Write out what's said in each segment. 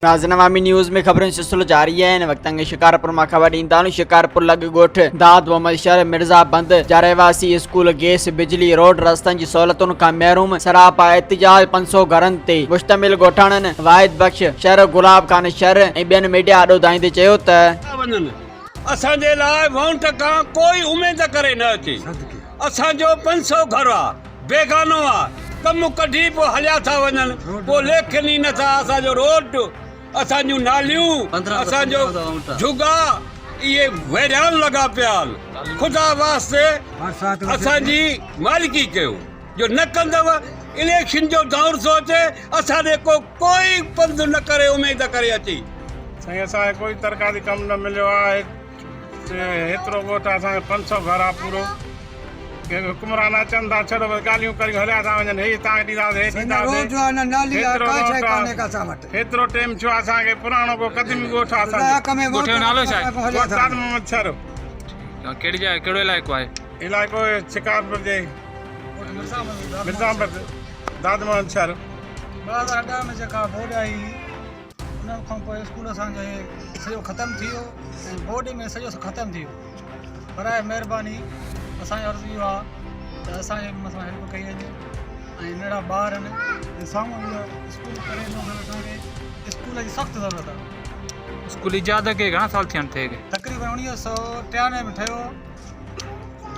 नाज़रीन अवामी न्यूज़ में खबरों सिलसिलो जारी है। वक्त शिकारपुर में खबर ईंदा शिकारपुर लग गोठ दाद मोहम्मद शहर मिर्जा बंद जा रहवासी स्कूल गैस बिजली रोड रस्तन की सहूलतुन का महरूम सरापा एहतजाज 500 घरन ते मुश्तमिल गोठाणन वाहिद बख्श शहर गुलाब खान शहर बेन मीडिया आडो दाईंदे चयो त असांजे लाइ वोट का कोई उम्मीद करे न अचे। असांजो 500 घर आ बेगानो आ कम कढी पो हलिया था वञन पो लेखनी नथा असांजो रोड असांजूं नालियूं असांजो झुगा ये वैरान लगा प्याल खुदा वास्ते असांजी मालिकी कयो जो न कंदव इलेक्शन जो दौर सोचे असांजे को कोई पंध न करे उम्मीद करे अची साईं असांखे कोई तरकारी कम न मिलियो आहे हेतिरो ॻोठ असांखे 500 घर आहे पूरो हुकुमरान अचनि था छॾो ॻाल्हियूं करे हलिया था वञनि हे तव्हांखे ॾींदासीं हेतिरो टाइम थियो असांखे पुराणो को क़दीमी ॻोठ आहे कहिड़ी जाइ कहिड़ो इलाइक़ो आहे? इलाइक़ो शिकारपुर जे मिर्जापुर दादमोहन शहर 2010 में जेका बोर्ड आई उन खां पोइ स्कूल असांजो सॼो ख़तमु थी वियो ऐं बोर्ड में सॼो ख़तमु थी वियो। बराए महिरबानी असांजो अर्ज़ु इहो आहे त असांजे मथां हेल्प कई वञे ऐं नंढा ॿार आहिनि साम्हूं स्कूल करे असांखे स्कूल जी सख़्तु ज़रूरत आहे। स्कूल इजाद खे घणा साल थियनि थे? तक़रीबन 1993 में ठहियो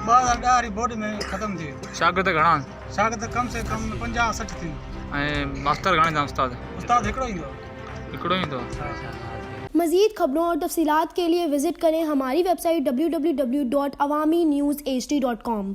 2010 वारी बोर्ड में ख़तमु थी वियो। शागिर्द घणा? शागिर्द कम से कम 50-60 थींदा ऐं मास्टर घणे अथव? उस्ताद हिकिड़ो ईंदो मज़ीद खबरों और तफसीलात के लिए विजिट करें हमारी वेबसाइट www.awamiNewsHD.com।